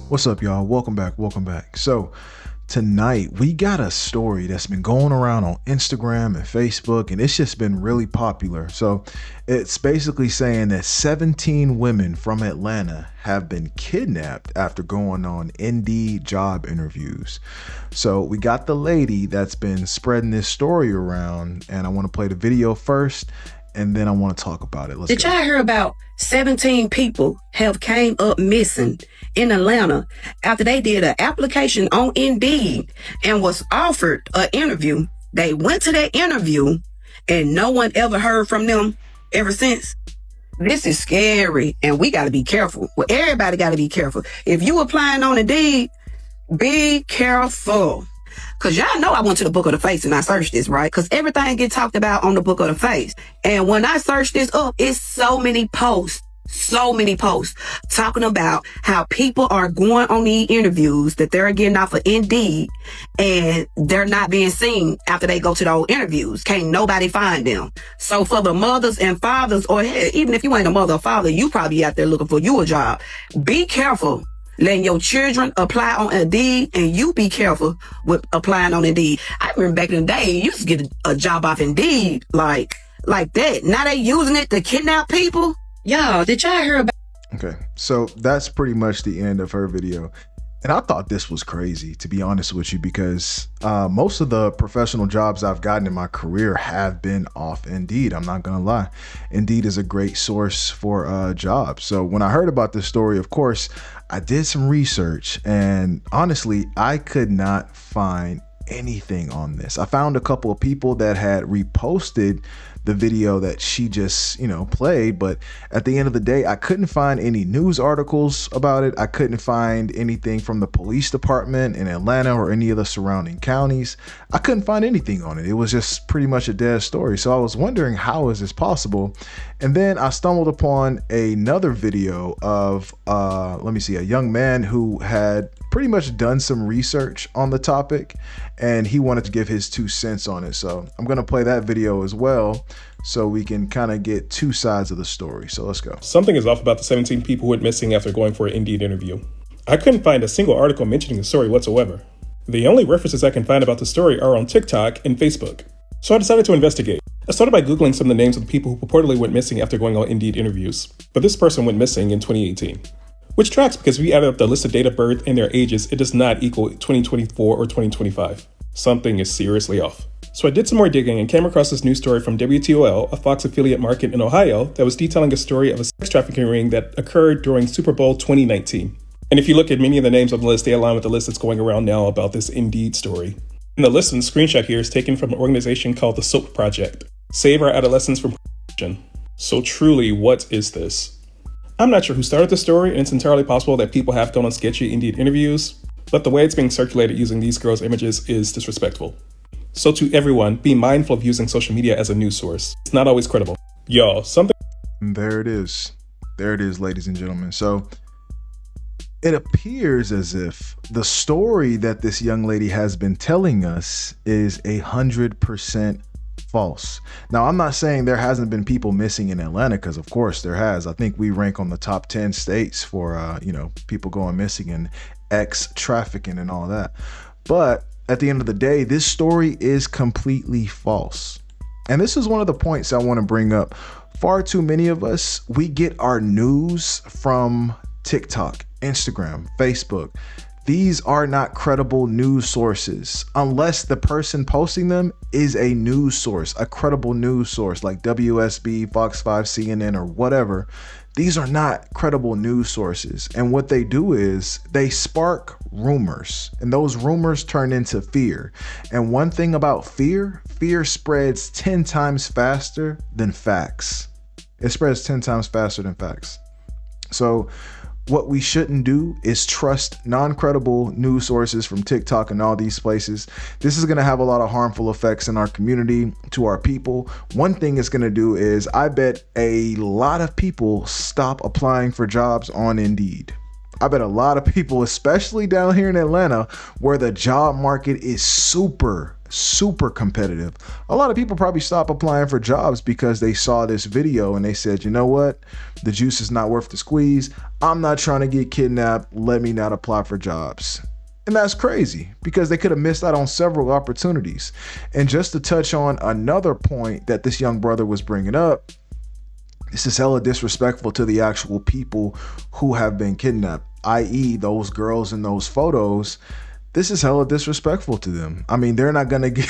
What's up, y'all? Welcome back. Welcome back. So, tonight we got a story that's been going around on Instagram and Facebook, and it's just been really popular. So, it's basically saying that 17 women from Atlanta have been kidnapped after going on Indeed job interviews. So, we got the lady that's been spreading this story around, and I want to play the video first, and then I want to talk about it. Did y'all hear about 17 people have came up missing in Atlanta after they did an application on Indeed and was offered an interview? They went to that interview and no one ever heard from them ever since. This is scary and we got to be careful. Well, everybody got to be careful. If you applying on Indeed, be careful. Cause y'all know I went to the book of the face and I searched this, right? Cause everything get talked about on the book of the face. And when I searched this up, it's so many posts talking about how people are going on these interviews that they're getting off of Indeed and they're not being seen after they go to those interviews. Can't nobody find them. So for the mothers and fathers, or hell, even if you ain't a mother or father, you probably out there looking for you a job. Be careful letting your children apply on Indeed, and you be careful with applying on Indeed. I remember back in the day, you used to get a job off Indeed like that. Now they using it to kidnap people. Y'all, did y'all hear about? Okay, so that's pretty much the end of her video. And I thought this was crazy, to be honest with you, because most of the professional jobs I've gotten in my career have been off Indeed. I'm not going to lie. Indeed is a great source for jobs. So when I heard about this story, of course, I did some research, and honestly, I could not find anything on this. I found a couple of people that had reposted the video that she just, played, but at the end of the day, I couldn't find any news articles about it. I couldn't find anything from the police department in Atlanta or any of the surrounding counties. I couldn't find anything on it. It was just pretty much a dead story. So I was wondering, how is this possible? And then I stumbled upon another video of, a young man who had pretty much done some research on the topic, and he wanted to give his 2 cents on it. So I'm going to play that video as well, so we can kind of get two sides of the story. So let's go. Something is off about the 17 people who went missing after going for an Indeed interview. I couldn't find a single article mentioning the story whatsoever. The only references I can find about the story are on TikTok and Facebook. So I decided to investigate. I started by Googling some of the names of the people who purportedly went missing after going on Indeed interviews. But this person went missing in 2018. Which tracks, because if we added up the list of date of birth and their ages, it does not equal 2024 or 2025. Something is seriously off. So I did some more digging and came across this news story from WTOL, a Fox affiliate market in Ohio, that was detailing a story of a sex trafficking ring that occurred during Super Bowl 2019. And if you look at many of the names on the list, they align with the list that's going around now about this Indeed story. And the list and screenshot here is taken from an organization called the SOAP Project, Save Our Adolescents from Prostitution. So truly, what is this? I'm not sure who started the story, and it's entirely possible that people have gone on sketchy Indeed interviews, but the way it's being circulated using these girls' images is disrespectful. So to everyone, be mindful of using social media as a news source. It's not always credible. Y'all, something... There it is. There it is, ladies and gentlemen. So it appears as if the story that this young lady has been telling us is 100% false. Now, I'm not saying there hasn't been people missing in Atlanta, because of course there has. I think we rank on the top 10 states for, people going missing and trafficking and all that. But at the end of the day, this story is completely false. And this is one of the points I want to bring up. Far too many of us, we get our news from TikTok, Instagram, Facebook. These are not credible news sources unless the person posting them is a news source, a credible news source like WSB, Fox 5, CNN, or whatever. These are not credible news sources. And what they do is they spark rumors, and those rumors turn into fear. And one thing about fear spreads 10 times faster than facts. It spreads 10 times faster than facts. So what we shouldn't do is trust non-credible news sources from TikTok and all these places. This is going to have a lot of harmful effects in our community, to our people. One thing it's going to do is, I bet a lot of people stop applying for jobs on Indeed. I bet a lot of people, especially down here in Atlanta, where the job market is super competitive, a lot of people probably stop applying for jobs because they saw this video and they said, you know what? The juice is not worth the squeeze. I'm not trying to get kidnapped. Let me not apply for jobs. And that's crazy because they could have missed out on several opportunities. And just to touch on another point that this young brother was bringing up, this is hella disrespectful to the actual people who have been kidnapped, i.e. those girls in those photos. This is hella disrespectful to them. I mean, they're not gonna get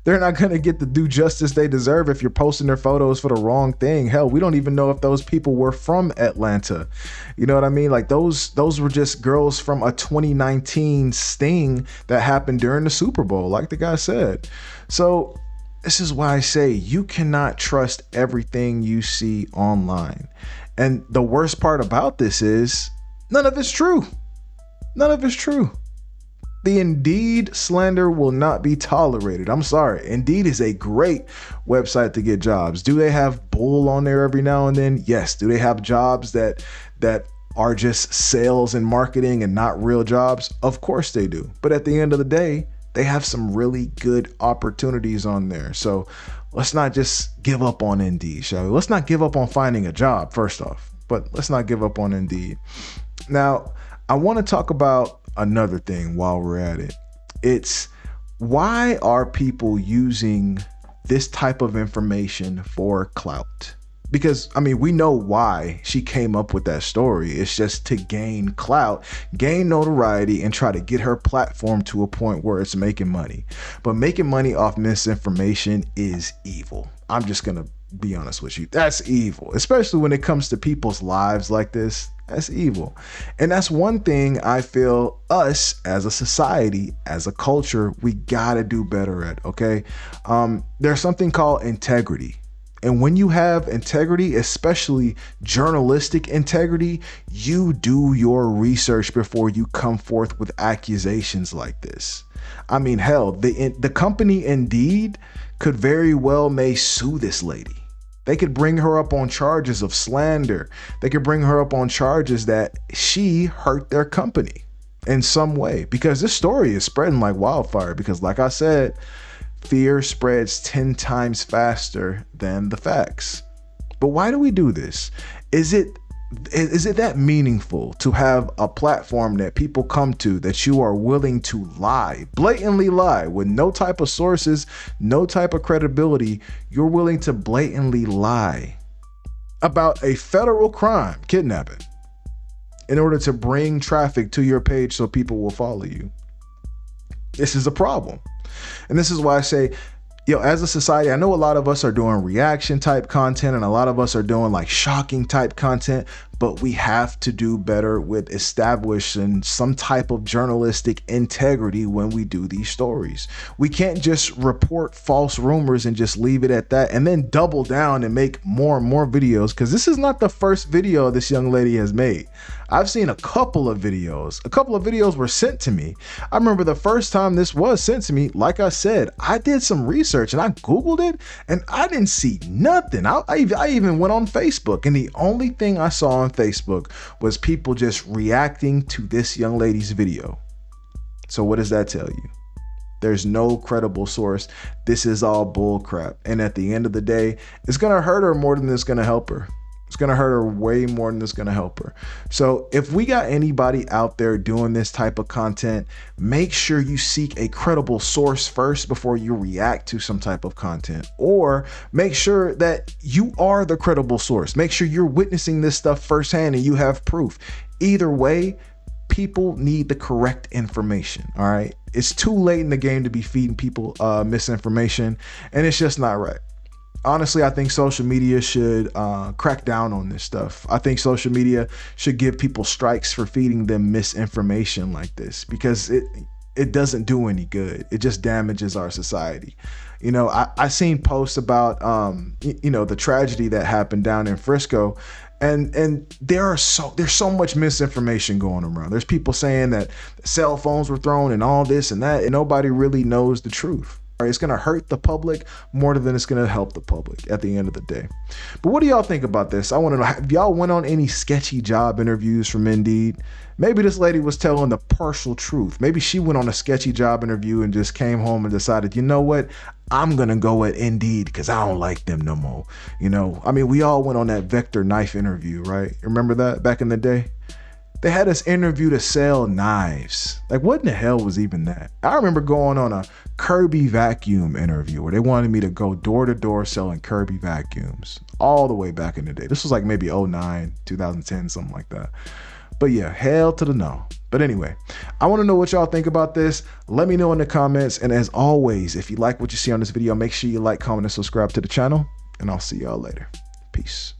the due justice they deserve if you're posting their photos for the wrong thing. Hell, we don't even know if those people were from Atlanta. You know what I mean? Like those were just girls from a 2019 sting that happened during the Super Bowl, like the guy said. So this is why I say you cannot trust everything you see online. And the worst part about this is none of it's true. None of it's true. The Indeed slander will not be tolerated. I'm sorry. Indeed is a great website to get jobs. Do they have bull on there every now and then? Yes. Do they have jobs that are just sales and marketing and not real jobs? Of course they do. But at the end of the day, they have some really good opportunities on there. So let's not just give up on Indeed, shall we? Let's not give up on finding a job, first off. But let's not give up on Indeed. Now, I want to talk about another thing while we're at it. It's why are people using this type of information for clout? Because, I mean, we know why she came up with that story. It's just to gain clout, gain notoriety, and try to get her platform to a point where it's making money. But making money off misinformation is evil. I'm just going to be honest with you. That's evil, especially when it comes to people's lives like this. That's evil. And that's one thing I feel us as a society, as a culture, we gotta do better at, okay? There's something called integrity. And when you have integrity, especially journalistic integrity, you do your research before you come forth with accusations like this. I mean, hell, the company Indeed could very well may sue this lady. They could bring her up on charges of slander. They could bring her up on charges that she hurt their company in some way, because this story is spreading like wildfire. Because like I said, fear spreads 10 times faster than the facts. But why do we do this? Is it that meaningful to have a platform that people come to that you are willing to lie, blatantly lie with no type of sources, no type of credibility? You're willing to blatantly lie about a federal crime, kidnapping, in order to bring traffic to your page so people will follow you. This is a problem. And this is why I say, as a society, I know a lot of us are doing reaction type content and a lot of us are doing like shocking type content, but we have to do better with establishing some type of journalistic integrity when we do these stories. We can't just report false rumors and just leave it at that and then double down and make more and more videos, because this is not the first video this young lady has made. I've seen a couple of videos. A couple of videos were sent to me. I remember the first time this was sent to me, like I said, I did some research and I Googled it and I didn't see nothing. I even went on Facebook and the only thing I saw on Facebook was people just reacting to this young lady's video. So what does that tell you? There's no credible source. This is all bull crap. And at the end of the day, it's going to hurt her more than it's going to help her. It's going to hurt her way more than it's going to help her. So if we got anybody out there doing this type of content, make sure you seek a credible source first before you react to some type of content, or make sure that you are the credible source. Make sure you're witnessing this stuff firsthand and you have proof. Either way, people need the correct information. All right. It's too late in the game to be feeding people misinformation, and it's just not right. Honestly, I think social media should crack down on this stuff. I think social media should give people strikes for feeding them misinformation like this, because it doesn't do any good. It just damages our society. I seen posts about the tragedy that happened down in Frisco, and there's so much misinformation going around. There's people saying that cell phones were thrown and all this and that, and nobody really knows the truth. It's going to hurt the public more than it's going to help the public at the end of the day. But what do y'all think about this? I want to know, have y'all went on any sketchy job interviews from Indeed? Maybe this lady was telling the partial truth. Maybe she went on a sketchy job interview and just came home and decided, you know what? I'm going to go at Indeed because I don't like them no more. You know, I mean, we all went on that Vector knife interview, right? Remember that back in the day? They had us interview to sell knives. Like, what in the hell was even that? I remember going on a Kirby vacuum interview where they wanted me to go door to door selling Kirby vacuums all the way back in the day. This was like maybe 09, 2010, something like that. But yeah, hell to the no. But anyway, I want to know what y'all think about this. Let me know in the comments. And as always, if you like what you see on this video, make sure you like, comment, and subscribe to the channel. And I'll see y'all later. Peace.